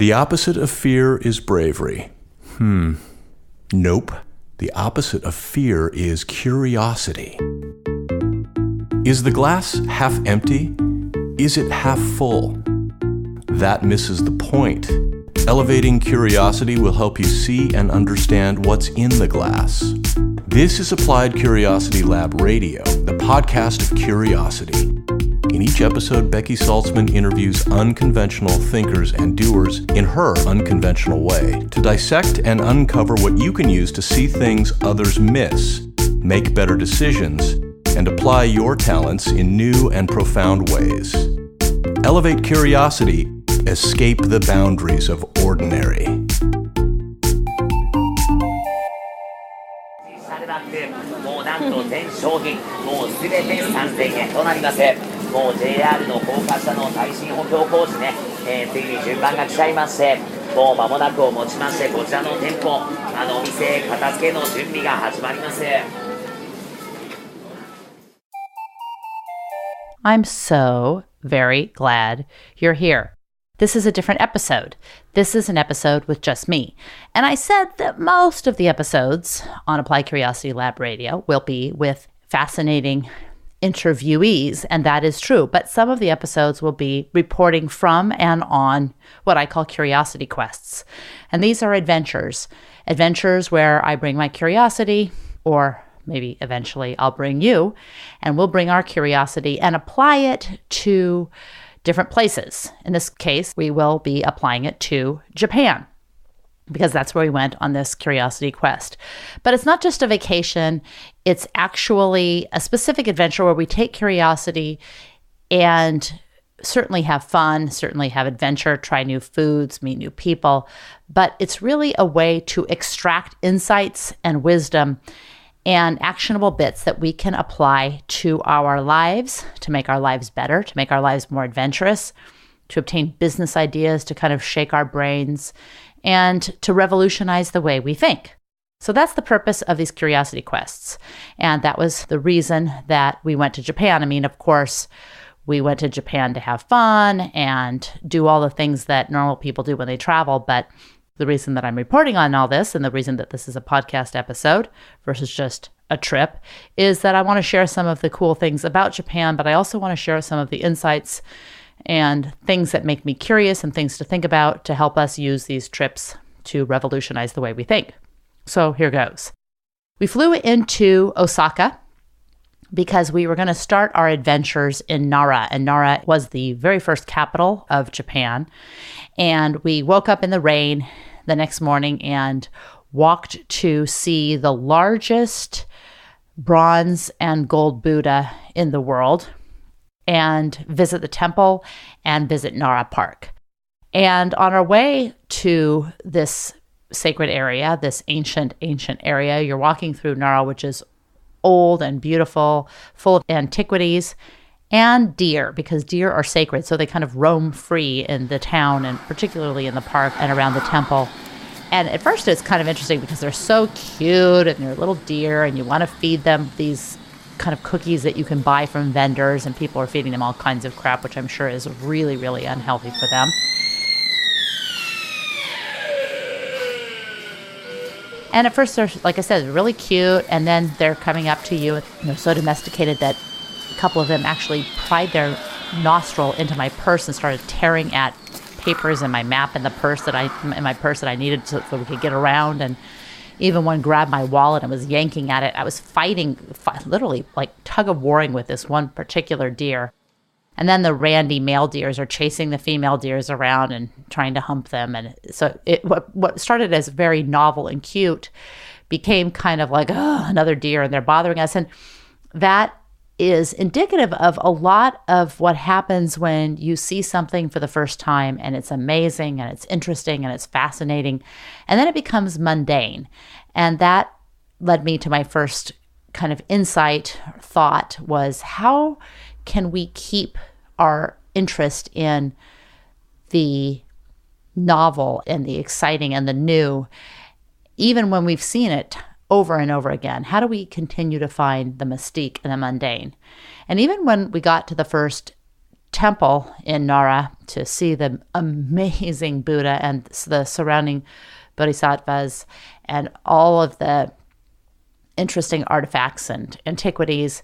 The opposite of fear is bravery. Nope. The opposite of fear is curiosity. Is the glass half empty? Is it half full? That misses the point. Elevating curiosity will help you see and understand what's in the glass. This is Applied Curiosity Lab Radio, the podcast of curiosity. In each episode, Becky Saltzman interviews unconventional thinkers and doers in her unconventional way to dissect and uncover what you can use to see things others miss, make better decisions, and apply your talents in new and profound ways. Elevate curiosity, escape the boundaries of ordinary. JR の高架下の耐震補強工事ね、次に順番が来ちゃいまして、もう間もなくをもちまして、こちらの店舗、お店片付けの準備が始まります。I'm so very glad you're here. This is a different episode. This is an episode with just me. And I said that most of the episodes on Applied Curiosity Lab Radio will be with fascinating interviewees, and that is true. But some of the episodes will be reporting from and on what I call curiosity quests. And these are adventures where I bring my curiosity, or maybe eventually I'll bring you, and we'll bring our curiosity and apply it to different places. In this case, we will be applying it to Japan, because that's where we went on this curiosity quest. But it's not just a vacation. It's actually a specific adventure where we take curiosity and certainly have fun, certainly have adventure, try new foods, meet new people. But it's really a way to extract insights and wisdom and actionable bits that we can apply to our lives, to make our lives better, to make our lives more adventurous, to obtain business ideas, to kind of shake our brains, and to revolutionize the way we think. So that's the purpose of these curiosity quests. And that was the reason that we went to Japan. I mean, of course, we went to Japan to have fun and do all the things that normal people do when they travel. But the reason that I'm reporting on all this, and the reason that this is a podcast episode versus just a trip, is that I want to share some of the cool things about Japan, but I also want to share some of the insights and things that make me curious and things to think about to help us use these trips to revolutionize the way we think. So here goes. We flew into Osaka because we were going to start our adventures in Nara. And Nara was the very first capital of Japan. And we woke up in the rain the next morning and walked to see the largest bronze and gold Buddha in the world, and visit the temple and visit Nara Park. And on our way to this sacred area, this ancient area, you're walking through Nara, which is old and beautiful, full of antiquities, and deer, because deer are sacred. So they kind of roam free in the town, and particularly in the park and around the temple. And at first it's kind of interesting because they're so cute and they're little deer, and you want to feed them these kind of cookies that you can buy from vendors, and people are feeding them all kinds of crap, which I'm sure is really, really unhealthy for them. And at first they're, like I said, really cute, and then they're coming up to you, and they're so domesticated that a couple of them actually pried their nostril into my purse and started tearing at papers and my map in my purse that I needed so we could get around. And even one grabbed my wallet and was yanking at it. I was literally like tug of warring with this one particular deer. And then the randy male deers are chasing the female deers around and trying to hump them. And so what started as very novel and cute became kind of like, oh, another deer, and they're bothering us. And that is indicative of a lot of what happens when you see something for the first time and it's amazing and it's interesting and it's fascinating, and then it becomes mundane. And that led me to my first kind of insight thought was, how can we keep our interest in the novel and the exciting and the new, even when we've seen it over and over again? How do we continue to find the mystique in the mundane? And even when we got to the first temple in Nara to see the amazing Buddha and the surrounding bodhisattvas and all of the interesting artifacts and antiquities.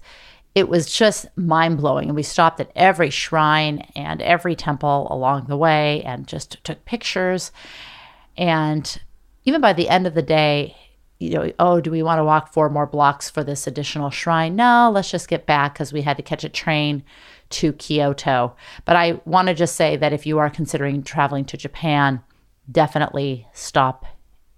It was just mind-blowing. And we stopped at every shrine and every temple along the way and just took pictures. And even by the end of the day, oh, do we want to walk 4 more blocks for this additional shrine? No, let's just get back because we had to catch a train to Kyoto. But I want to just say that if you are considering traveling to Japan, definitely stop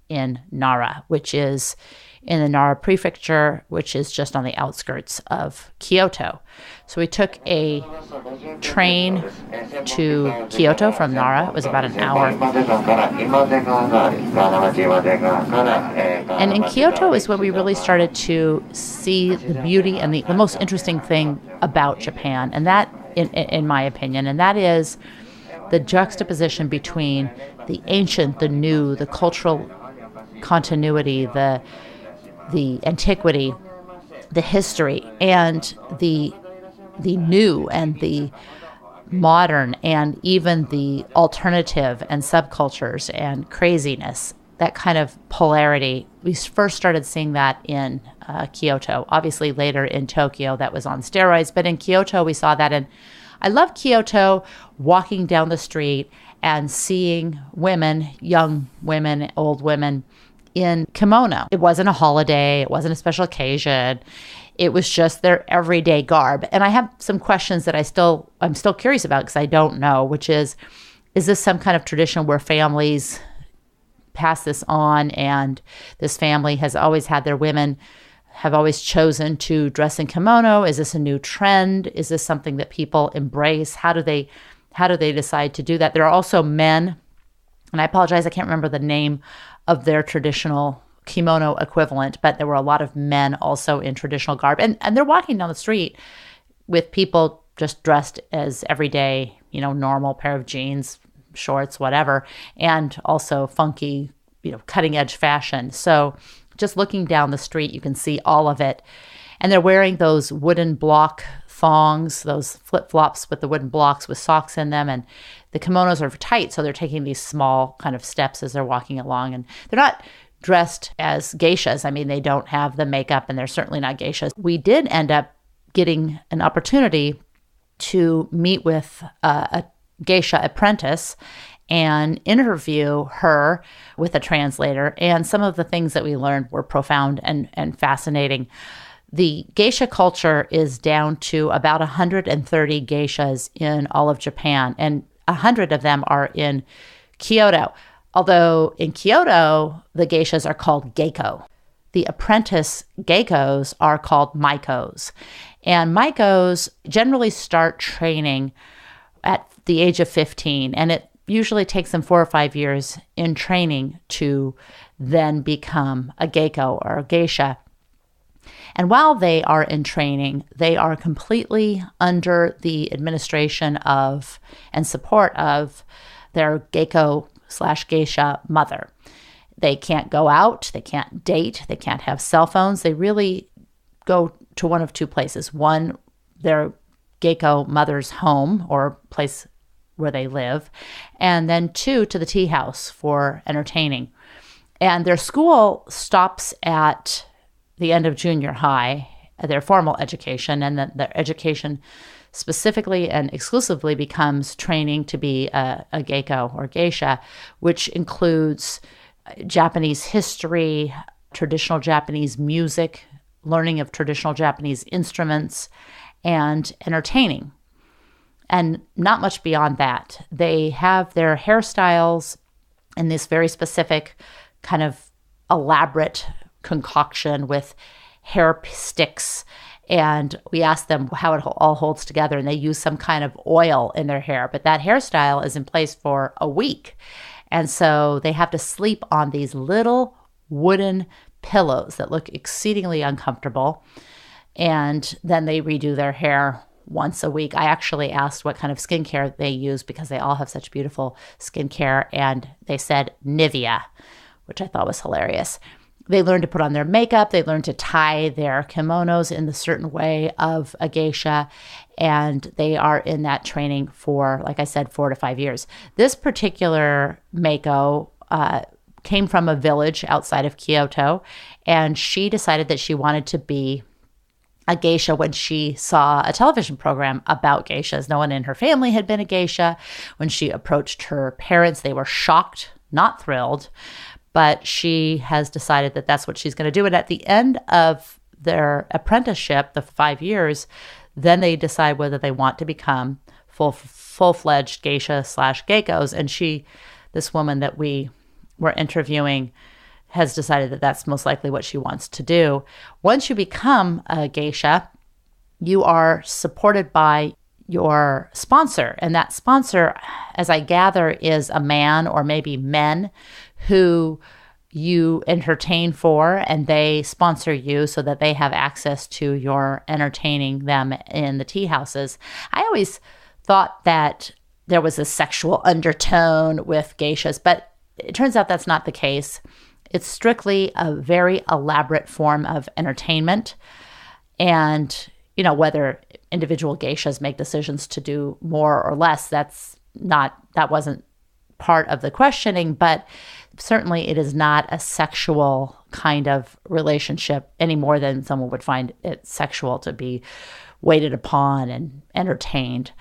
in Nara, which is in the Nara prefecture, which is just on the outskirts of Kyoto. So we took a train to Kyoto from Nara. It was about an hour. And in Kyoto is when we really started to see the beauty and the most interesting thing about Japan, and that, in my opinion, and that is the juxtaposition between the ancient, the new, the cultural continuity, the antiquity, the history, and the new and the modern, and even the alternative and subcultures and craziness, that kind of polarity. We first started seeing that in Kyoto. Obviously later in Tokyo that was on steroids, but in Kyoto we saw that. And I love Kyoto, walking down the street and seeing women, young women, old women, in kimono. It wasn't a holiday. It wasn't a special occasion. It was just their everyday garb. And I have some questions that I'm still curious about because I don't know, which is this some kind of tradition where families pass this on, and this family has always had their women have always chosen to dress in kimono? Is this a new trend? Is this something that people embrace? How do they decide to do that? There are also men, and I apologize, I can't remember the name of their traditional kimono equivalent, but there were a lot of men also in traditional garb. And they're walking down the street with people just dressed as everyday, normal pair of jeans, shorts, whatever, and also funky, cutting edge fashion. So just looking down the street, you can see all of it. And they're wearing those wooden block thongs, those flip-flops with the wooden blocks with socks in them. And the kimonos are tight, so they're taking these small kind of steps as they're walking along. And they're not dressed as geishas. I mean, they don't have the makeup, and they're certainly not geishas. We did end up getting an opportunity to meet with a geisha apprentice and interview her with a translator. And some of the things that we learned were profound and fascinating. The geisha culture is down to about 130 geishas in all of Japan, and 100 of them are in Kyoto. Although in Kyoto, the geishas are called geiko. The apprentice geikos are called maikos. And maikos generally start training at the age of 15, and it usually takes them 4 or 5 years in training to then become a geiko or a geisha. And while they are in training, they are completely under the administration of and support of their geiko/geisha mother. They can't go out, they can't date, they can't have cell phones. They really go to one of two places. One, their geiko mother's home or place where they live, and then 2, to the tea house for entertaining. And their school stops at the end of junior high, their formal education, and then their education specifically and exclusively becomes training to be a geiko or geisha, which includes Japanese history, traditional Japanese music, learning of traditional Japanese instruments, and entertaining. And not much beyond that. They have their hairstyles in this very specific kind of elaborate concoction with hair sticks. And we asked them how it all holds together, and they use some kind of oil in their hair. But that hairstyle is in place for a week. And so they have to sleep on these little wooden pillows that look exceedingly uncomfortable. And then they redo their hair once a week. I actually asked what kind of skincare they use because they all have such beautiful skincare. And they said Nivea, which I thought was hilarious. They learn to put on their makeup. They learn to tie their kimonos in the certain way of a geisha. And they are in that training for, like I said, 4 to 5 years. This particular Mako came from a village outside of Kyoto. And she decided that she wanted to be a geisha when she saw a television program about geishas. No one in her family had been a geisha. When she approached her parents, they were shocked, not thrilled. But she has decided that that's what she's going to do. And at the end of their apprenticeship, the 5 years, then they decide whether they want to become full-fledged geisha / geckos. And this woman that we were interviewing, has decided that that's most likely what she wants to do. Once you become a geisha, you are supported by your sponsor. And that sponsor, as I gather, is a man or maybe men who you entertain for, and they sponsor you so that they have access to your entertaining them in the tea houses. I always thought that there was a sexual undertone with geishas, but it turns out that's not the case. It's strictly a very elaborate form of entertainment. And, whether individual geishas make decisions to do more or less, that wasn't part of the questioning, but certainly it is not a sexual kind of relationship any more than someone would find it sexual to be waited upon and entertained.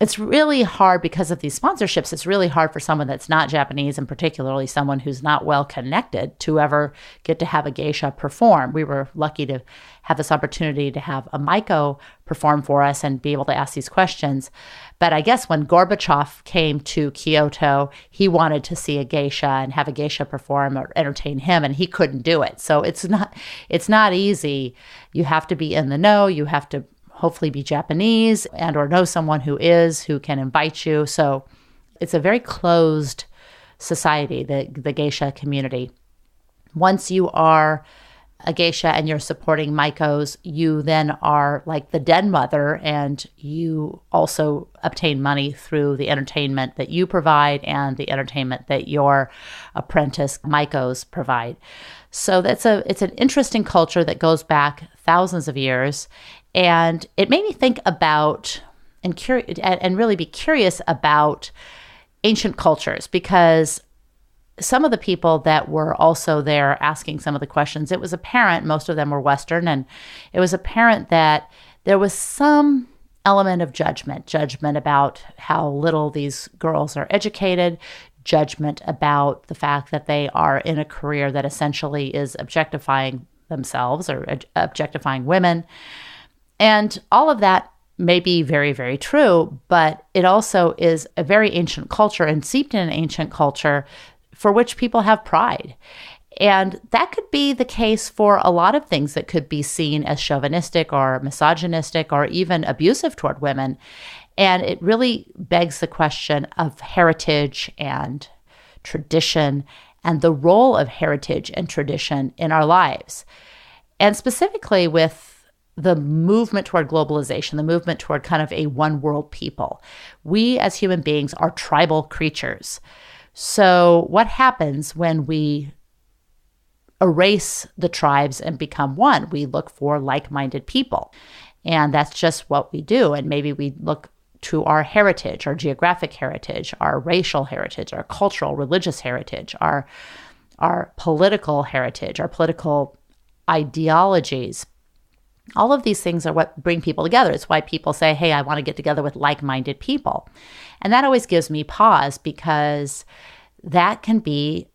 It's really hard because of these sponsorships. It's really hard for someone that's not Japanese, and particularly someone who's not well connected, to ever get to have a geisha perform. We were lucky to have this opportunity to have a Miko perform for us and be able to ask these questions. But I guess when Gorbachev came to Kyoto, he wanted to see a geisha and have a geisha perform or entertain him, and he couldn't do it. So it's not easy. You have to be in the know. You have to hopefully be Japanese and or know someone who can invite you. So it's a very closed society, the geisha community. Once you are a geisha and you're supporting Maikos, you then are like the den mother, and you also obtain money through the entertainment that you provide and the entertainment that your apprentice Maikos provide. So it's an interesting culture that goes back thousands of years. And it made me think about and really be curious about ancient cultures, because some of the people that were also there asking some of the questions, it was apparent, most of them were Western, and it was apparent that there was some element of judgment about how little these girls are educated, judgment about the fact that they are in a career that essentially is objectifying themselves or objectifying women. And all of that may be very, very true, but it also is a very ancient culture and seeped in an ancient culture for which people have pride. And that could be the case for a lot of things that could be seen as chauvinistic or misogynistic or even abusive toward women. And it really begs the question of heritage and tradition and the role of heritage and tradition in our lives. And specifically with the movement toward globalization, the movement toward kind of a one world people. We as human beings are tribal creatures. So what happens when we erase the tribes and become one? We look for like-minded people. And that's just what we do. And maybe we look to our heritage, our geographic heritage, our racial heritage, our cultural, religious heritage, our political heritage, our political ideologies. All of these things are what bring people together. It's why people say, hey, I want to get together with like-minded people. And that always gives me pause, because that can be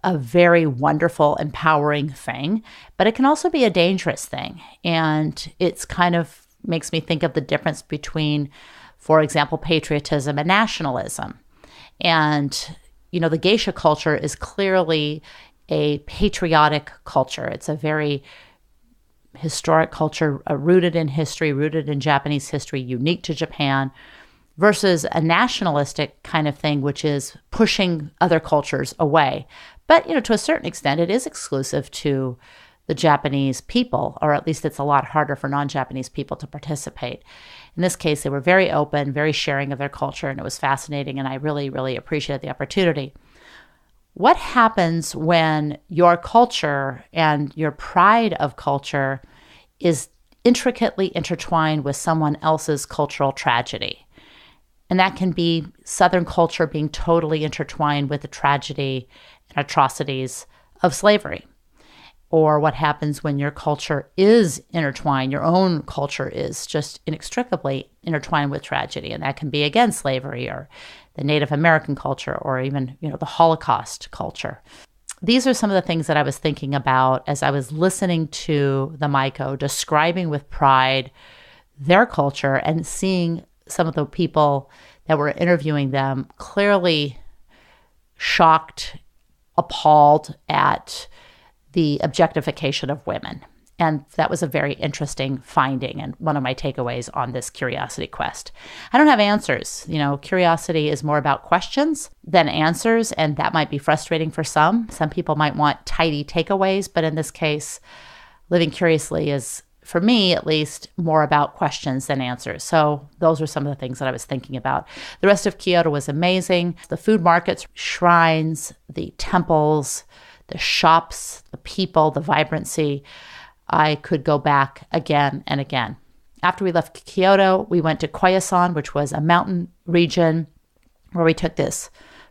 a very wonderful, empowering thing, but it can also be a dangerous thing. And it's kind of makes me think of the difference between, for example, patriotism and nationalism. And, the geisha culture is clearly a patriotic culture. It's a very historic culture, rooted in history, rooted in Japanese history, unique to Japan, versus a nationalistic kind of thing, which is pushing other cultures away. But, to a certain extent, it is exclusive to the Japanese people, or at least it's a lot harder for non-Japanese people to participate. In this case, they were very open, very sharing of their culture, and it was fascinating, and I really, really appreciated the opportunity. What happens when your culture and your pride of culture is intricately intertwined with someone else's cultural tragedy? And that can be Southern culture being totally intertwined with the tragedy and atrocities of slavery. Or what happens when your culture is intertwined, your own culture is just inextricably intertwined with tragedy. And that can be, again, slavery or the Native American culture or even, the Holocaust culture. These are some of the things that I was thinking about as I was listening to the Maiko describing with pride their culture and seeing some of the people that were interviewing them clearly shocked, appalled at the objectification of women. And that was a very interesting finding and one of my takeaways on this curiosity quest. I don't have answers. Curiosity is more about questions than answers, and that might be frustrating for some. Some people might want tidy takeaways, but in this case, living curiously is, for me at least, more about questions than answers. So those were some of the things that I was thinking about. The rest of Kyoto was amazing. The food markets, shrines, the temples, the shops, the people, the vibrancy. I could go back again and again. After we left Kyoto, we went to Koyasan, which was a mountain region where we took this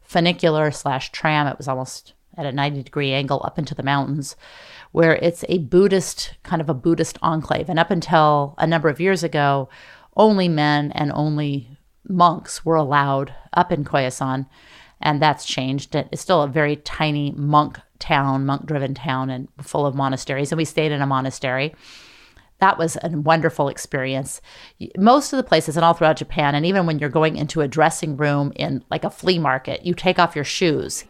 funicular/tram. It was almost at a 90-degree angle up into the mountains, where it's a Buddhist enclave. And up until a number of years ago, only men and only monks were allowed up in Koyasan. And that's changed. It's still a very tiny monk-driven town and full of monasteries. And we stayed in a monastery. That was a wonderful experience. Most of the places, and all throughout Japan, and even when you're going into a dressing room in like a flea market, you take off your shoes.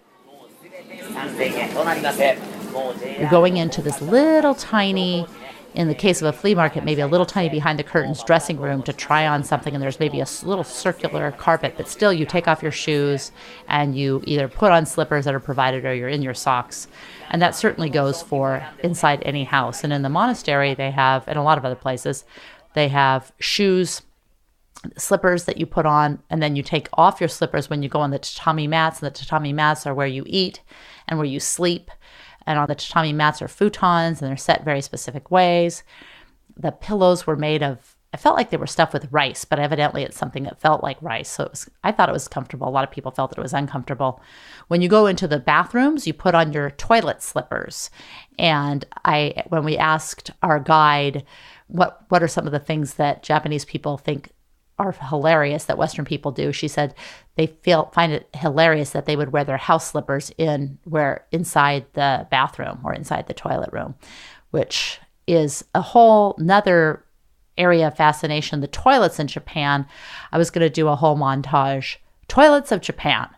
You're going into this little tiny, in the case of a flea market, maybe a little tiny behind the curtains dressing room to try on something, and there's maybe a little circular carpet, but still you take off your shoes and you either put on slippers that are provided or you're in your socks. And that certainly goes for inside any house. And in the monastery, they have, and a lot of other places, they have shoes, slippers that you put on, and then you take off your slippers when you go on the tatami mats, and the tatami mats are where you eat and where you sleep. And on the tatami mats are futons, and they're set very specific ways. The pillows were made of, I felt like they were stuffed with rice, but evidently it's something that felt like rice. So I thought it was comfortable. A lot of people felt that it was uncomfortable. When you go into the bathrooms, you put on your toilet slippers. And when we asked our guide, what are some of the things that Japanese people think are hilarious that Western people do, she said they find it hilarious that they would wear their house slippers inside the bathroom or inside the toilet room, which is a whole nother area of fascination. The toilets in Japan, I was going to do a whole montage. Toilets of Japan,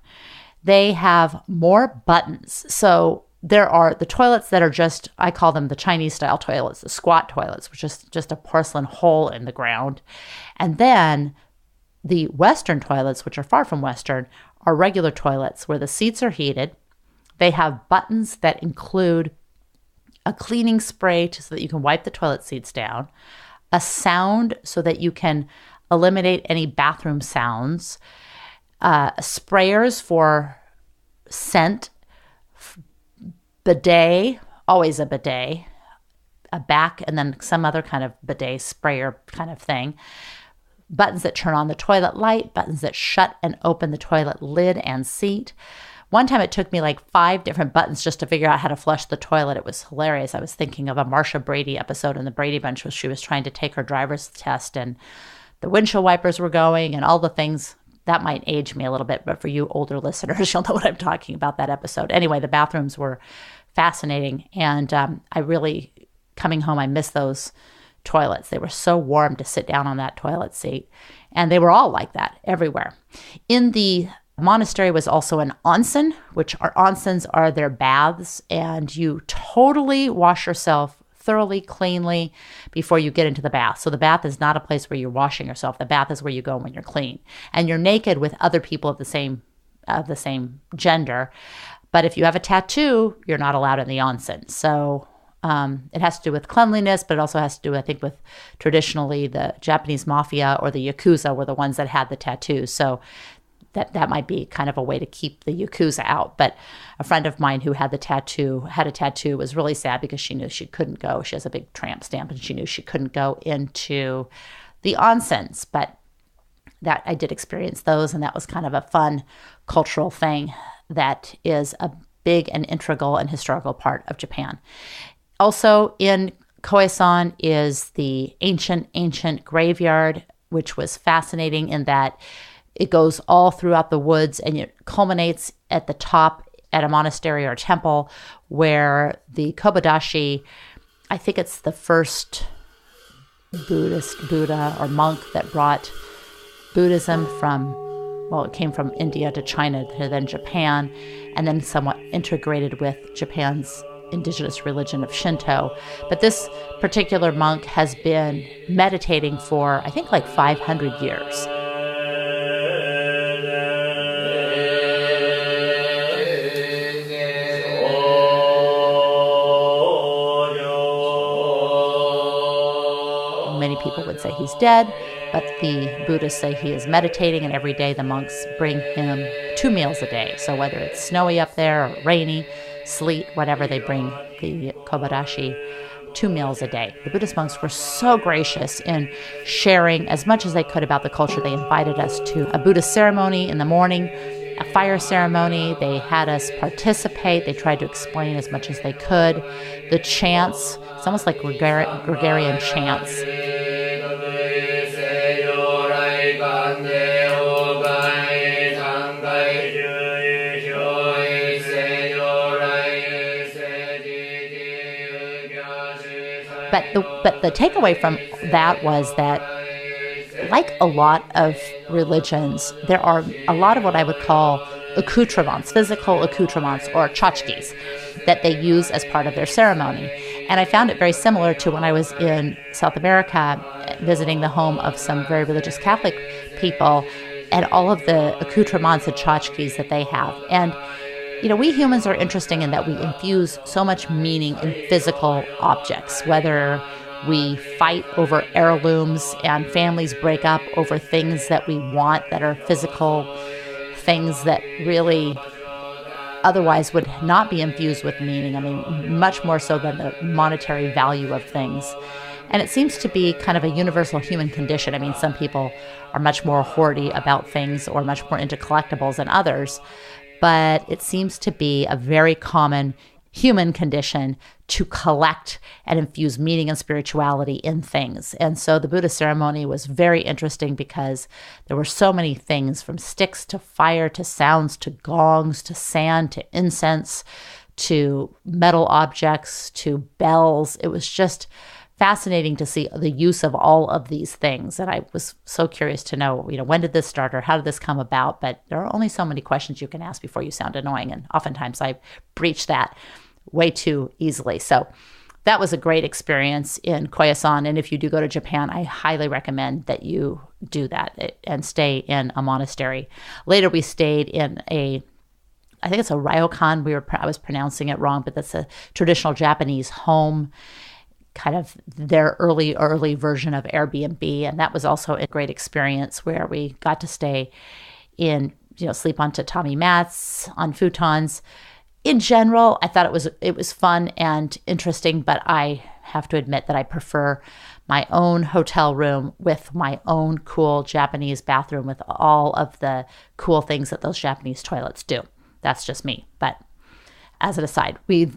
they have more buttons. So there are the toilets that are just, I call them the Chinese style toilets, the squat toilets, which is just a porcelain hole in the ground. And then the Western toilets, which are far from Western, are regular toilets where the seats are heated. They have buttons that include a cleaning spray so that you can wipe the toilet seats down, a sound so that you can eliminate any bathroom sounds, sprayers for scent, bidet, always a bidet, a back, and then some other kind of bidet sprayer kind of thing. Buttons that turn on the toilet light, buttons that shut and open the toilet lid and seat. One time it took me like 5 different buttons just to figure out how to flush the toilet. It was hilarious. I was thinking of a Marsha Brady episode in the Brady Bunch where she was trying to take her driver's test and the windshield wipers were going and all the things. That might age me a little bit, but for you older listeners, you'll know what I'm talking about, that episode. Anyway, the bathrooms were fascinating. And I really, coming home, I missed those toilets. They were so warm to sit down on that toilet seat. And they were all like that everywhere. In the monastery was also an onsen, which onsens are their baths. And you totally wash yourself thoroughly, cleanly before you get into the bath. So the bath is not a place where you're washing yourself. The bath is where you go when you're clean. And you're naked with other people of the same gender. But if you have a tattoo, you're not allowed in the onsen. So it has to do with cleanliness, but it also has to do, I think, with traditionally the Japanese mafia or the Yakuza were the ones that had the tattoos. So that might be kind of a way to keep the Yakuza out. But a friend of mine who had a tattoo, was really sad because she knew she couldn't go. She has a big tramp stamp, and she knew she couldn't go into the onsens. But that I did experience those, and that was kind of a fun cultural thing that is a big and integral and historical part of Japan. Also in Koyasan is the ancient graveyard, which was fascinating in that it goes all throughout the woods and it culminates at the top at a monastery or temple where the Kobayashi, I think it's the first Buddha or monk that brought Buddhism it came from India to China to then Japan, and then somewhat integrated with Japan's indigenous religion of Shinto. But this particular monk has been meditating for, I think, like 500 years. Many people would say he's dead, but the Buddhists say he is meditating, and every day the monks bring him 2 meals a day. So whether it's snowy up there or rainy, sleet, whatever, they bring the Kobayashi 2 meals a day. The Buddhist monks were so gracious in sharing as much as they could about the culture. They invited us to a Buddhist ceremony in the morning, a fire ceremony. They had us participate. They tried to explain as much as they could. The chants, it's almost like Gregorian chants. But the takeaway from that was that, like a lot of religions, there are a lot of what I would call accoutrements, physical accoutrements, or tchotchkes, that they use as part of their ceremony. And I found it very similar to when I was in South America visiting the home of some very religious Catholic people, and all of the accoutrements and tchotchkes that they have. And we humans are interesting in that we infuse so much meaning in physical objects, whether we fight over heirlooms and families break up over things that we want that are physical things that really otherwise would not be infused with meaning. I mean, much more so than the monetary value of things. And it seems to be kind of a universal human condition. I mean, some people are much more hoardy about things or much more into collectibles than others. But it seems to be a very common human condition to collect and infuse meaning and spirituality in things. And so the Buddha ceremony was very interesting because there were so many things, from sticks to fire to sounds to gongs to sand to incense to metal objects to bells. It was just fascinating to see the use of all of these things. And I was so curious to know, when did this start or how did this come about? But there are only so many questions you can ask before you sound annoying. And oftentimes I breach that way too easily. So that was a great experience in Koyasan. And if you do go to Japan, I highly recommend that you do that and stay in a monastery. Later, we stayed in I think it's a ryokan. I was pronouncing it wrong, but that's a traditional Japanese home, kind of their early version of Airbnb. And that was also a great experience where we got to stay in, sleep on tatami mats, on futons. In general, I thought it was fun and interesting, but I have to admit that I prefer my own hotel room with my own cool Japanese bathroom with all of the cool things that those Japanese toilets do. That's just me. But as an aside, we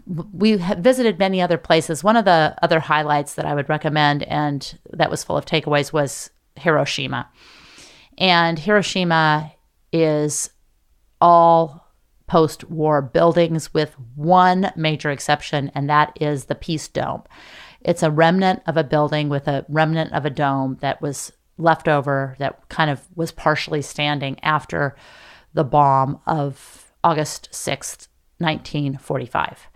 have visited many other places. One of the other highlights that I would recommend, and that was full of takeaways, was Hiroshima. And Hiroshima is all post-war buildings with one major exception, and that is the Peace Dome. It's a remnant of a building with a remnant of a dome that was left over, that kind of was partially standing after the bomb of August 6th, 1945.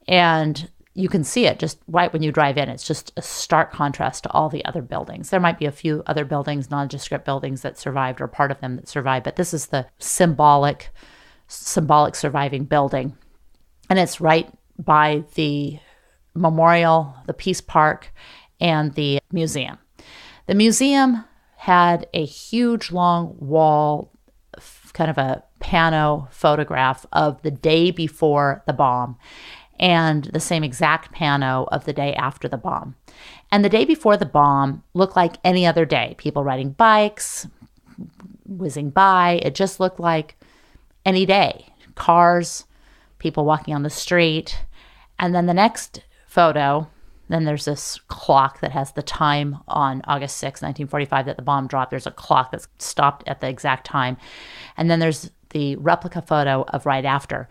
And you can see it just right when you drive in. It's just a stark contrast to all the other buildings. There might be a few other buildings, nondescript buildings that survived, or part of them that survived, but this is the symbolic surviving building. And it's right by the memorial, the Peace Park, and the museum. The museum had a huge long wall kind of a pano photograph of the day before the bomb and the same exact pano of the day after the bomb. And the day before the bomb looked like any other day. People riding bikes, whizzing by. It just looked like any day. Cars, people walking on the street. And then the next photo, then there's this clock that has the time on August 6, 1945, that the bomb dropped. There's a clock that's stopped at the exact time. And then there's the replica photo of right after.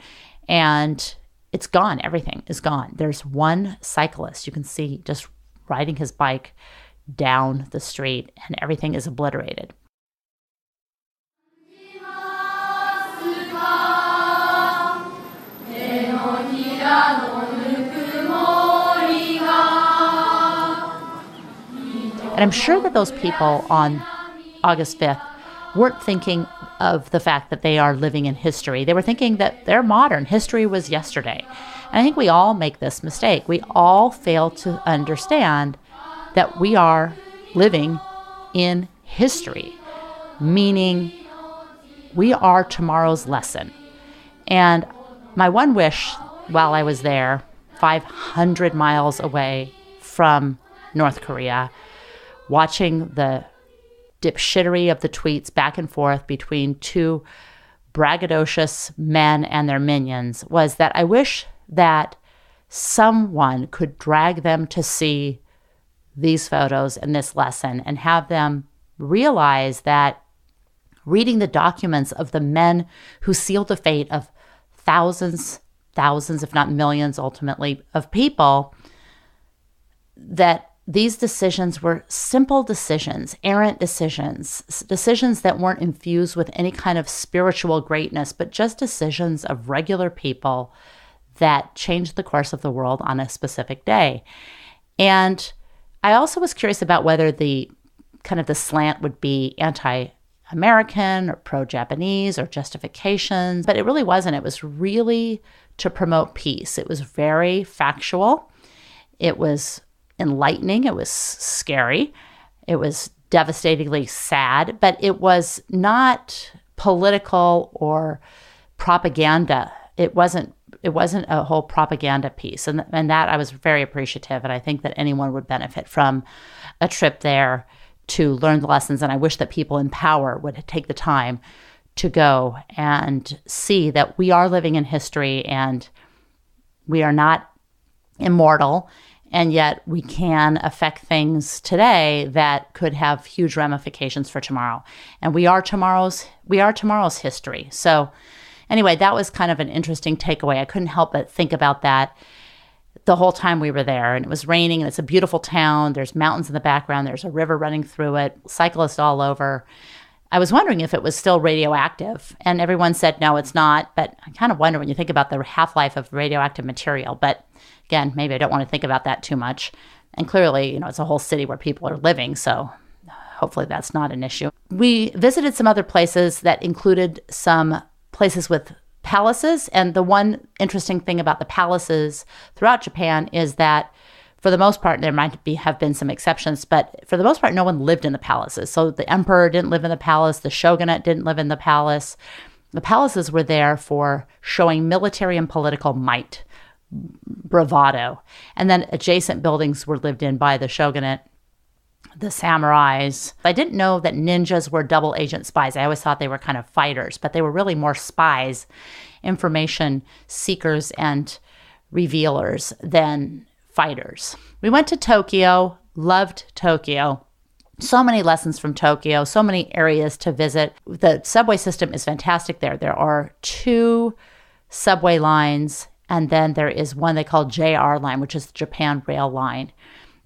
And it's gone. Everything is gone. There's one cyclist you can see just riding his bike down the street, and everything is obliterated. And I'm sure that those people on August 5th weren't thinking of the fact that they are living in history. They were thinking that they're modern. History was yesterday. And I think we all make this mistake. We all fail to understand that we are living in history, meaning we are tomorrow's lesson. And my one wish while I was there, 500 miles away from North Korea, watching the dipshittery of the tweets back and forth between two braggadocious men and their minions, was that I wish that someone could drag them to see these photos and this lesson and have them realize that reading the documents of the men who sealed the fate of thousands, if not millions ultimately, of people, that these decisions were simple decisions, errant decisions, decisions that weren't infused with any kind of spiritual greatness, but just decisions of regular people that changed the course of the world on a specific day. And I also was curious about whether the kind of the slant would be anti-American or pro-Japanese or justifications, but it really wasn't. It was really to promote peace. It was very factual. It was enlightening. It was scary. It was devastatingly sad, but it was not political or propaganda. It wasn't a whole propaganda piece. And that I was very appreciative. And I think that anyone would benefit from a trip there to learn the lessons. And I wish that people in power would take the time to go and see that we are living in history and we are not immortal. And yet we can affect things today that could have huge ramifications for tomorrow. And we are tomorrow's history. So anyway, that was kind of an interesting takeaway. I couldn't help but think about that the whole time we were there. And it was raining, and it's a beautiful town. There's mountains in the background. There's a river running through it, cyclists all over. I was wondering if it was still radioactive, and everyone said, no, it's not. But I kind of wonder when you think about the half-life of radioactive material. But again, maybe I don't want to think about that too much. And clearly, it's a whole city where people are living, so hopefully that's not an issue. We visited some other places that included some places with palaces. And the one interesting thing about the palaces throughout Japan is that for the most part, there might have been some exceptions, but for the most part, no one lived in the palaces. So the emperor didn't live in the palace. The shogunate didn't live in the palace. The palaces were there for showing military and political might, bravado. And then adjacent buildings were lived in by the shogunate, the samurais. I didn't know that ninjas were double agent spies. I always thought they were kind of fighters, but they were really more spies, information seekers and revealers than fighters. We went to Tokyo, loved Tokyo. So many lessons from Tokyo, so many areas to visit. The subway system is fantastic there. There are 2 subway lines, and then there is one they call JR line, which is the Japan Rail line.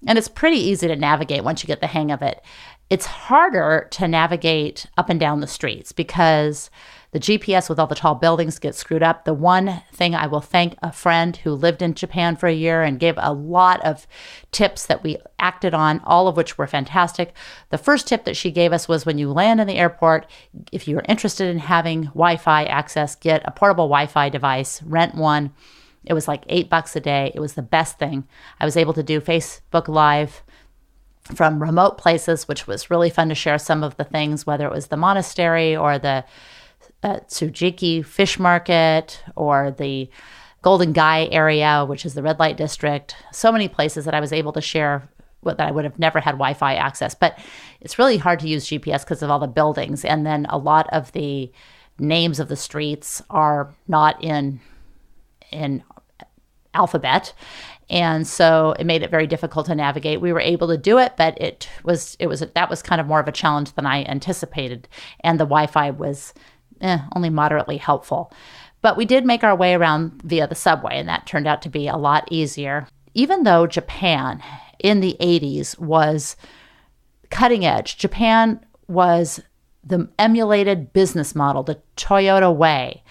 And it's pretty easy to navigate once you get the hang of it. It's harder to navigate up and down the streets because the GPS with all the tall buildings gets screwed up. The one thing I will thank a friend who lived in Japan for a year and gave a lot of tips that we acted on, all of which were fantastic. The first tip that she gave us was when you land in the airport, if you're interested in having Wi-Fi access, get a portable Wi-Fi device, rent one. It was like $8 a day. It was the best thing. I was able to do Facebook Live from remote places, which was really fun to share some of the things, whether it was the monastery or the Tsujiki Fish Market or the Golden Gai area, which is the red light district. So many places that I was able to share that I would have never had Wi-Fi access. But it's really hard to use GPS because of all the buildings. And then a lot of the names of the streets are not in alphabet. And so it made it very difficult to navigate. We were able to do it, but that was kind of more of a challenge than I anticipated. And the Wi-Fi was only moderately helpful. But we did make our way around via the subway, and that turned out to be a lot easier. Even though Japan in the 80s was cutting edge, Japan was the emulated business model, the Toyota way,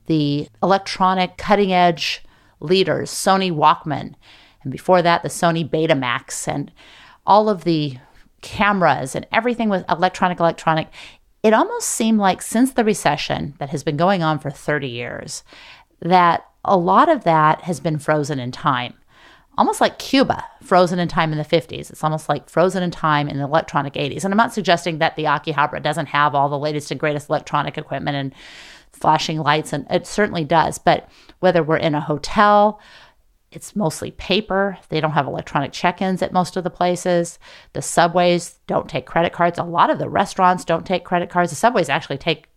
the electronic cutting edge leaders, Sony Walkman, and before that, the Sony Betamax, and all of the cameras and everything was electronic. It almost seemed like since the recession that has been going on for 30 years, that a lot of that has been frozen in time. Almost like Cuba, frozen in time in the 50s. It's almost like frozen in time in the electronic 80s. And I'm not suggesting that the Akihabara doesn't have all the latest and greatest electronic equipment and flashing lights, and it certainly does. But whether we're in a hotel, it's mostly paper. They don't have electronic check-ins at most of the places. The subways don't take credit cards. A lot of the restaurants don't take credit cards. The subways actually take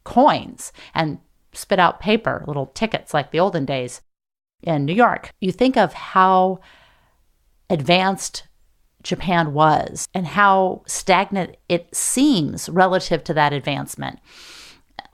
coins and spit out paper, little tickets like the olden days in New York. You think of how advanced Japan was and how stagnant it seems relative to that advancement.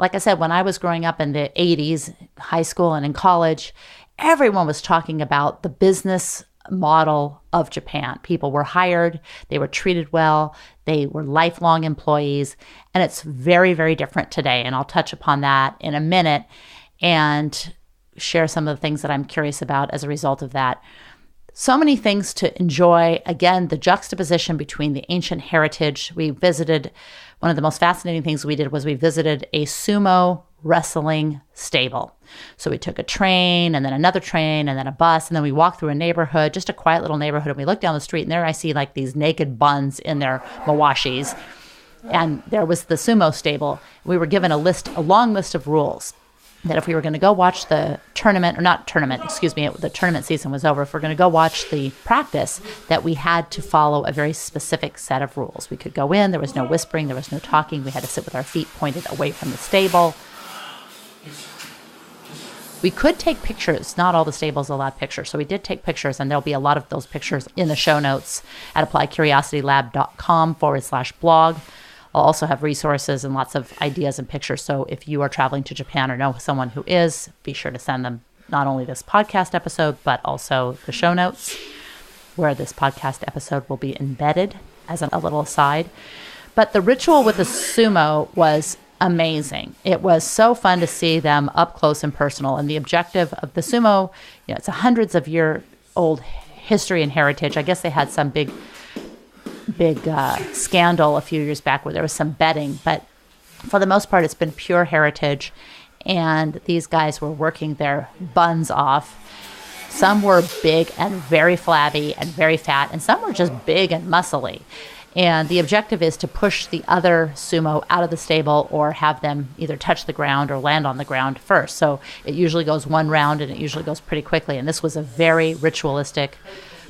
Like I said, when I was growing up in the 80s, high school and in college, everyone was talking about the business model of Japan. People were hired, they were treated well, they were lifelong employees, and it's very, very different today. And I'll touch upon that in a minute and share some of the things that I'm curious about as a result of that. So many things to enjoy. Again, the juxtaposition between the ancient heritage. We visited, one of the most fascinating things we did was we visited a sumo wrestling stable. So we took a train and then another train and then a bus, and then we walked through a neighborhood, just a quiet little neighborhood, and we looked down the street, and there I see like these naked buns in their mawashis. And there was the sumo stable. We were given a long list of rules that if we were going to go watch the tournament, or not tournament, the tournament season was over. If we're going to go watch the practice, that we had to follow a very specific set of rules. We could go in, there was no whispering, there was no talking. We had to sit with our feet pointed away from the stable. We could take pictures. Not all the stables allowed pictures. So we did take pictures, and there'll be a lot of those pictures in the show notes at appliedcuriositylab.com/blog. I'll also have resources and lots of ideas and pictures. So if you are traveling to Japan or know someone who is, be sure to send them not only this podcast episode, but also the show notes where this podcast episode will be embedded as a little aside. But the ritual with the sumo was amazing. It was so fun to see them up close and personal. And the objective of the sumo, it's a hundreds of year old history and heritage. I guess they had some big scandal a few years back where there was some betting, but for the most part, it's been pure heritage. And these guys were working their buns off. Some were big and very flabby and very fat, and some were just big and muscly. And the objective is to push the other sumo out of the stable or have them either touch the ground or land on the ground first. So it usually goes one round, and it usually goes pretty quickly. And this was a very ritualistic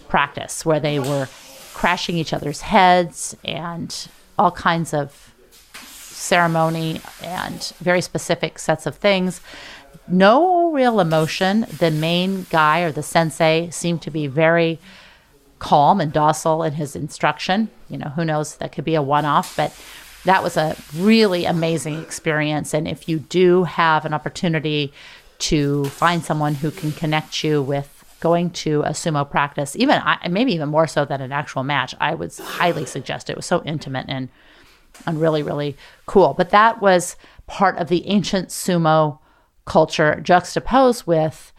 practice where they were crashing each other's heads and all kinds of ceremony and very specific sets of things. No real emotion. The main guy or the sensei seemed to be very calm and docile in his instruction. Who knows, that could be a one-off, but that was a really amazing experience. And if you do have an opportunity to find someone who can connect you with going to a sumo practice, maybe even more so than an actual match, I would highly suggest it. It was so intimate and really, really cool. But that was part of the ancient sumo culture juxtaposed with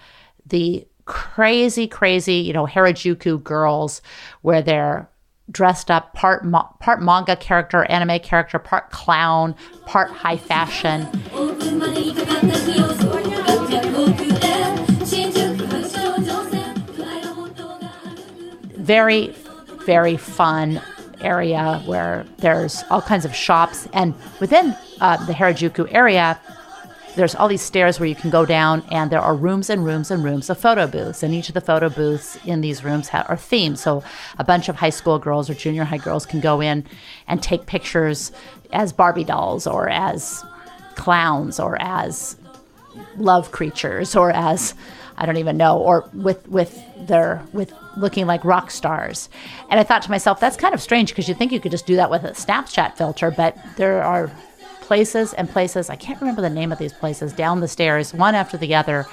the crazy, Harajuku girls where they're dressed up part manga character, anime character, part clown, part high fashion. Very, very fun area where there's all kinds of shops. And within the Harajuku area, there's all these stairs where you can go down, and there are rooms and rooms and rooms of photo booths. And each of the photo booths in these rooms are themed. So a bunch of high school girls or junior high girls can go in and take pictures as Barbie dolls or as clowns or as love creatures or as, I don't even know, or with looking like rock stars. And I thought to myself, that's kind of strange because you think you could just do that with a Snapchat filter, but there are places and places, I can't remember the name of these places, down the stairs, one after the other,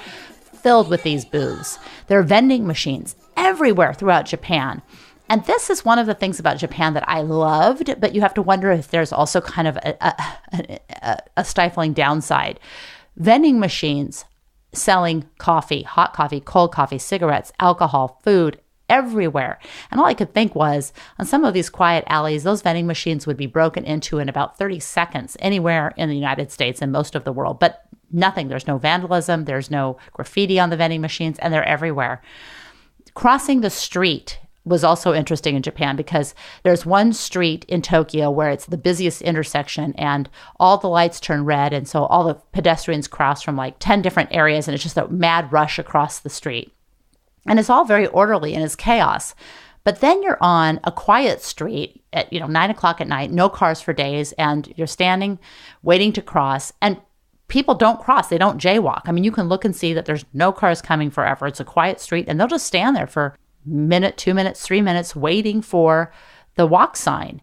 filled with these booths. There are vending machines everywhere throughout Japan. And this is one of the things about Japan that I loved, but you have to wonder if there's also kind of a stifling downside. Vending machines selling coffee, hot coffee, cold coffee, cigarettes, alcohol, food, everywhere. And all I could think was, on some of these quiet alleys, those vending machines would be broken into in about 30 seconds anywhere in the United States and most of the world. But nothing. There's no vandalism. There's no graffiti on the vending machines, and they're everywhere. Crossing the street was also interesting in Japan because there's one street in Tokyo where it's the busiest intersection and all the lights turn red. And so all the pedestrians cross from like 10 different areas, and it's just a mad rush across the street. And it's all very orderly and it's chaos. But then you're on a quiet street at 9 o'clock at night, no cars for days, and you're standing, waiting to cross, and people don't cross. They don't jaywalk. I mean, you can look and see that there's no cars coming forever. It's a quiet street, and they'll just stand there for a minute, 2 minutes, 3 minutes, waiting for the walk sign.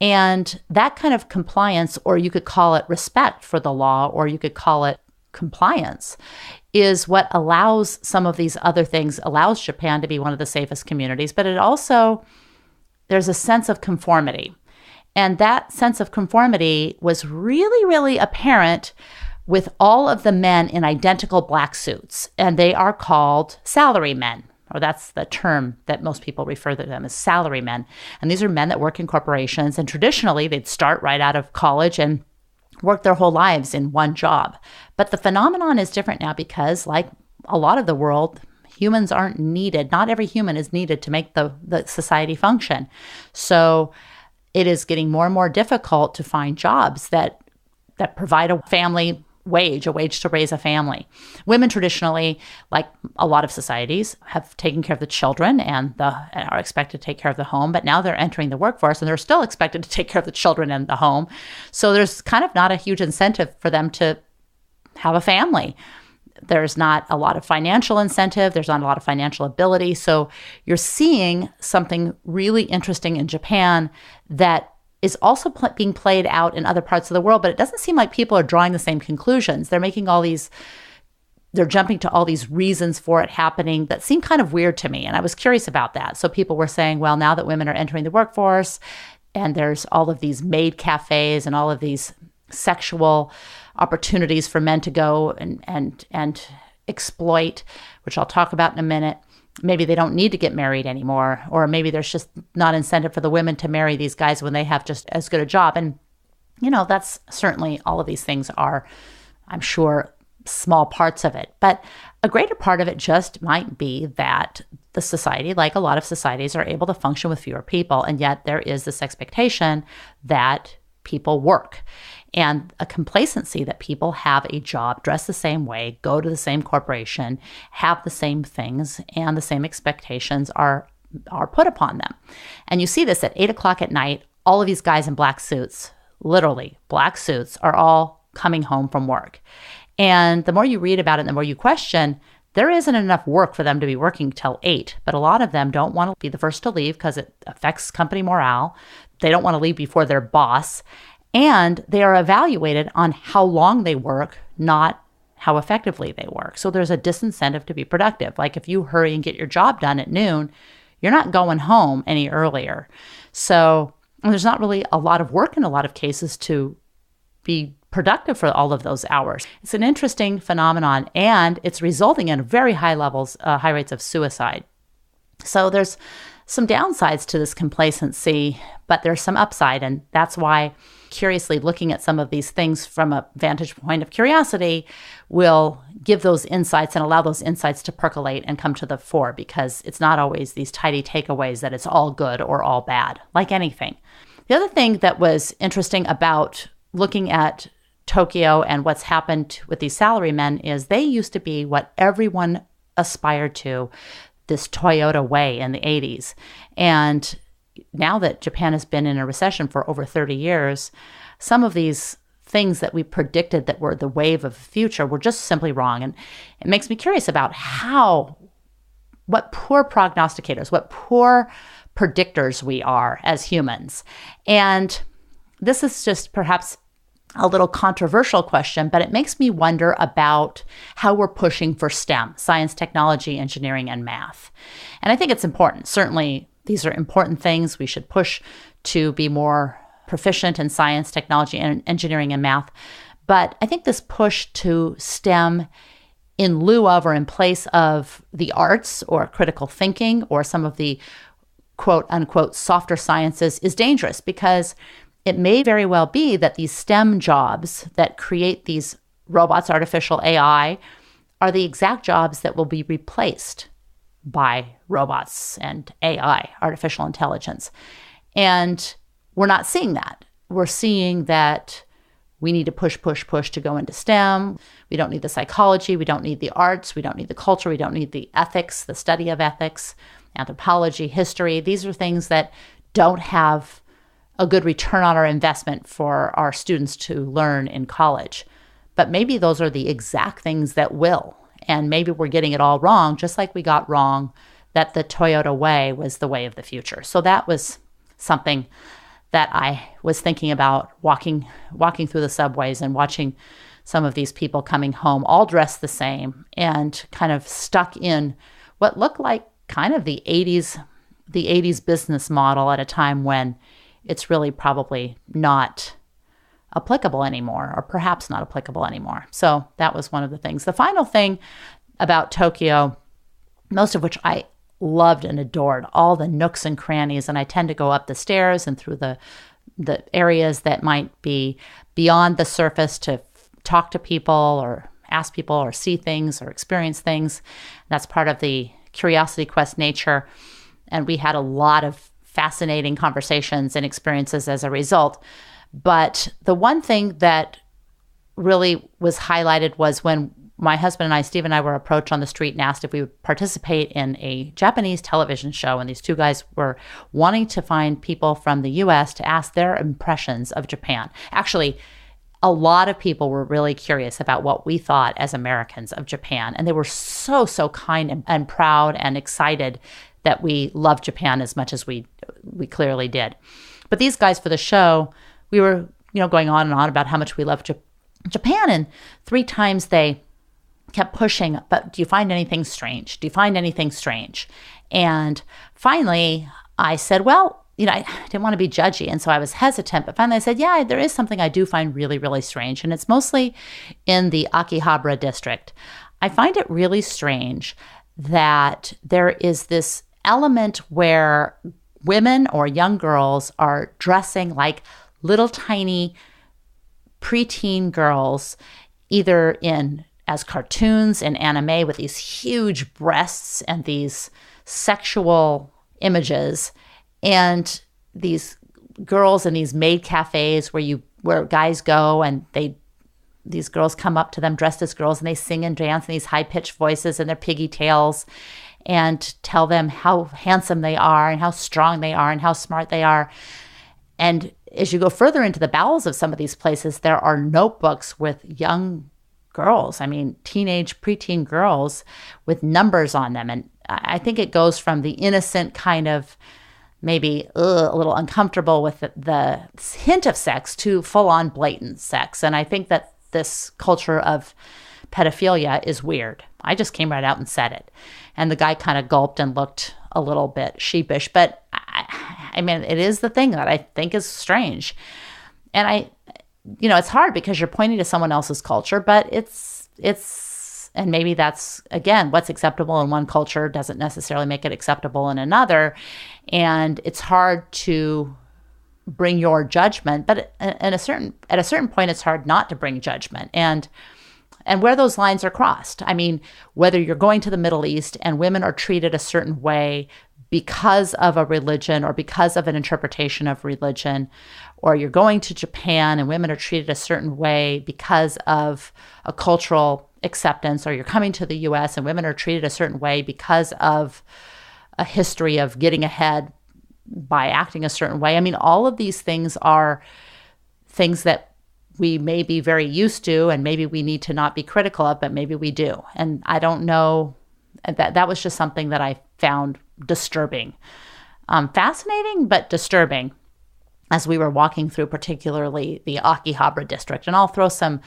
And that kind of compliance, or you could call it respect for the law, or you could call it compliance, is what allows some of these other things, allows Japan to be one of the safest communities. But it also, there's a sense of conformity. And that sense of conformity was really, really apparent with all of the men in identical black suits. And they are called salarymen, or that's the term that most people refer to them as, salarymen. And these are men that work in corporations. And traditionally, they'd start right out of college and work their whole lives in one job. But the phenomenon is different now because, like a lot of the world, humans aren't needed. Not every human is needed to make the society function. So it is getting more and more difficult to find jobs that provide a family wage, a wage to raise a family. Women traditionally, like a lot of societies, have taken care of the children and are expected to take care of the home, but now they're entering the workforce and they're still expected to take care of the children and the home. So there's kind of not a huge incentive for them to have a family. There's not a lot of financial incentive. There's not a lot of financial ability. So you're seeing something really interesting in Japan that is also being played out in other parts of the world, but it doesn't seem like people are drawing the same conclusions. They're jumping to all these reasons for it happening that seem kind of weird to me. And I was curious about that. So people were saying, well, now that women are entering the workforce and there's all of these maid cafes and all of these sexual opportunities for men to go and exploit, which I'll talk about in a minute. Maybe they don't need to get married anymore, or maybe there's just not incentive for the women to marry these guys when they have just as good a job. And, that's certainly, all of these things are, I'm sure, small parts of it. But a greater part of it just might be that the society, like a lot of societies, are able to function with fewer people. And yet there is this expectation that people work, and a complacency that people have a job, dress the same way, go to the same corporation, have the same things, and the same expectations are put upon them. And you see this at 8 o'clock at night. All of these guys in black suits, literally black suits, are all coming home from work. And the more you read about it, the more you question, there isn't enough work for them to be working till 8. But a lot of them don't want to be the first to leave because it affects company morale. They don't want to leave before their boss. And they are evaluated on how long they work, not how effectively they work. So there's a disincentive to be productive. Like if you hurry and get your job done at noon, you're not going home any earlier. So there's not really a lot of work in a lot of cases to be productive for all of those hours. It's an interesting phenomenon, and it's resulting in very high rates of suicide. So there's some downsides to this complacency, but there's some upside. And that's why, curiously, looking at some of these things from a vantage point of curiosity will give those insights and allow those insights to percolate and come to the fore, because it's not always these tidy takeaways that it's all good or all bad, like anything. The other thing that was interesting about looking at Tokyo and what's happened with these salarymen is they used to be what everyone aspired to, this Toyota way in the 80s. And now that Japan has been in a recession for over 30 years, some of these things that we predicted that were the wave of the future were just simply wrong. And it makes me curious about what poor prognosticators, what poor predictors we are as humans. And this is just perhaps a little controversial question, but it makes me wonder about how we're pushing for STEM, science, technology, engineering, and math. And I think it's important. Certainly, these are important things. We should push to be more proficient in science, technology, and engineering and math. But I think this push to STEM in lieu of or in place of the arts or critical thinking or some of the quote unquote softer sciences is dangerous, because it may very well be that these STEM jobs that create these robots, artificial AI, are the exact jobs that will be replaced by robots and AI, artificial intelligence. And we're not seeing that. We're seeing that we need to push to go into STEM. We don't need the psychology. We don't need the arts. We don't need the culture. We don't need the ethics, the study of ethics, anthropology, history. These are things that don't have a good return on our investment for our students to learn in college. But maybe those are the exact things that will. And maybe we're getting it all wrong, just like we got wrong that the Toyota way was the way of the future. So that was something that I was thinking about walking through the subways and watching some of these people coming home all dressed the same and kind of stuck in what looked like kind of the 80s business model at a time when it's really probably not applicable anymore, or perhaps not applicable anymore. So that was one of the things. The final thing about Tokyo, most of which I loved and adored, all the nooks and crannies, and I tend to go up the stairs and through the areas that might be beyond the surface to talk to people or ask people or see things or experience things. That's part of the Curiosity Quest nature. And we had a lot of fascinating conversations and experiences as a result. But the one thing that really was highlighted was when my husband and I, Steve and I, were approached on the street and asked if we would participate in a Japanese television show. And these two guys were wanting to find people from the US to ask their impressions of Japan. Actually, a lot of people were really curious about what we thought as Americans of Japan. And they were so kind and proud and excited that we loved Japan as much as we clearly did. But these guys for the show, we were going on and on about how much we loved Japan. And 3 times they kept pushing, but do you find anything strange? Do you find anything strange? And finally, I said, well, I didn't want to be judgy, and so I was hesitant. But finally I said, yeah, there is something I do find really, really strange, and it's mostly in the Akihabara district. I find it really strange that there is this element where women or young girls are dressing like little tiny preteen girls, either as cartoons and anime with these huge breasts and these sexual images, and these girls in these maid cafes where guys go and these girls come up to them dressed as girls and they sing and dance in these high-pitched voices and their piggy tails and tell them how handsome they are and how strong they are and how smart they are. And as you go further into the bowels of some of these places, there are notebooks with young girls, teenage, preteen girls with numbers on them. And I think it goes from the innocent kind of maybe a little uncomfortable with the hint of sex to full-on blatant sex. And I think that this culture of pedophilia is weird. I just came right out and said it. And the guy kind of gulped and looked a little bit sheepish. But it is the thing that I think is strange. And it's hard because you're pointing to someone else's culture, but and maybe that's, again, what's acceptable in one culture doesn't necessarily make it acceptable in another. And it's hard to bring your judgment, but at a certain point, it's hard not to bring judgment. And where those lines are crossed. Whether you're going to the Middle East and women are treated a certain way because of a religion or because of an interpretation of religion, or you're going to Japan and women are treated a certain way because of a cultural acceptance, or you're coming to the US and women are treated a certain way because of a history of getting ahead by acting a certain way. I mean, all of these things are things that we may be very used to, and maybe we need to not be critical of, but maybe we do. And I don't know, that was just something that I found disturbing. Fascinating, but disturbing as we were walking through particularly the Akihabara district. And I'll throw some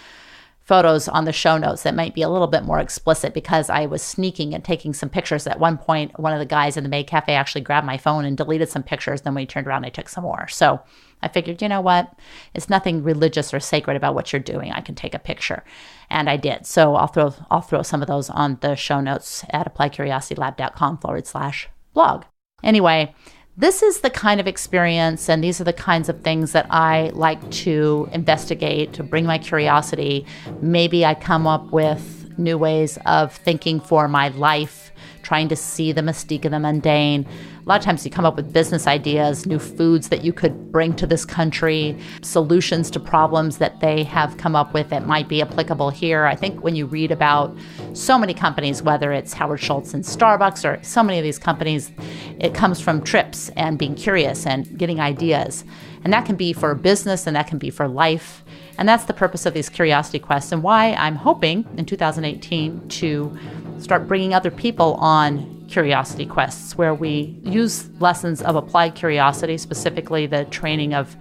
photos on the show notes that might be a little bit more explicit because I was sneaking and taking some pictures. At one point, one of the guys in the Maid Cafe actually grabbed my phone and deleted some pictures. Then when he turned around, I took some more. So I figured, you know what? It's nothing religious or sacred about what you're doing. I can take a picture. And I did. So I'll throw some of those on the show notes at appliedcuriositylab.com/blog. Anyway, this is the kind of experience, and these are the kinds of things that I like to investigate, to bring my curiosity. Maybe I come up with new ways of thinking for my life, trying to see the mystique of the mundane. A lot of times you come up with business ideas, new foods that you could bring to this country, solutions to problems that they have come up with that might be applicable here. I think when you read about so many companies, whether it's Howard Schultz and Starbucks or so many of these companies, it comes from trips and being curious and getting ideas. And that can be for business and that can be for life. And that's the purpose of these curiosity quests and why I'm hoping in 2018 to start bringing other people on curiosity quests where we use lessons of applied curiosity, specifically the training of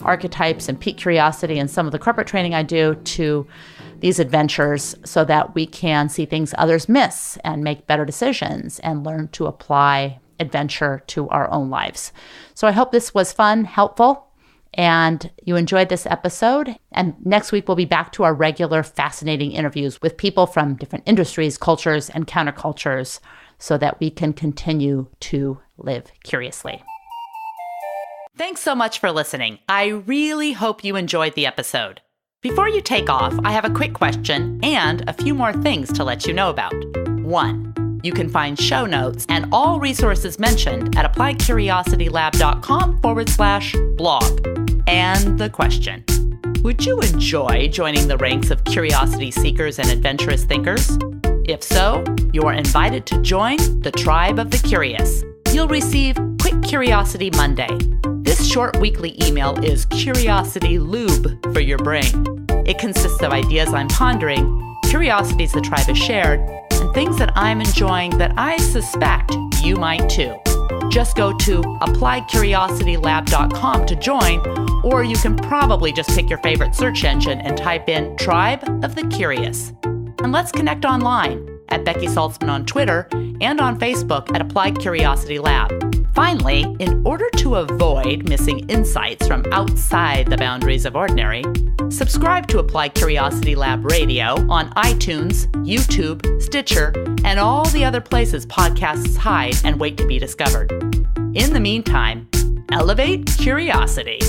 archetypes and peak curiosity and some of the corporate training I do, to these adventures so that we can see things others miss and make better decisions and learn to apply adventure to our own lives. So I hope this was fun, helpful, and you enjoyed this episode. And next week, we'll be back to our regular fascinating interviews with people from different industries, cultures, and countercultures so that we can continue to live curiously. Thanks so much for listening. I really hope you enjoyed the episode. Before you take off, I have a quick question and a few more things to let you know about. 1. You can find show notes and all resources mentioned at appliedcuriositylab.com/blog. And the question: would you enjoy joining the ranks of curiosity seekers and adventurous thinkers? If so, you are invited to join the Tribe of the Curious. You'll receive Quick Curiosity Monday. This short weekly email is curiosity lube for your brain. It consists of ideas I'm pondering, curiosities the tribe has shared, and things that I'm enjoying that I suspect you might too. Just go to appliedcuriositylab.com to join, or you can probably just pick your favorite search engine and type in Tribe of the Curious. And let's connect online at Becky Saltzman on Twitter and on Facebook at Applied Curiosity Lab. Finally, in order to avoid missing insights from outside the boundaries of ordinary, subscribe to Applied Curiosity Lab Radio on iTunes, YouTube, Stitcher, and all the other places podcasts hide and wait to be discovered. In the meantime, elevate curiosity.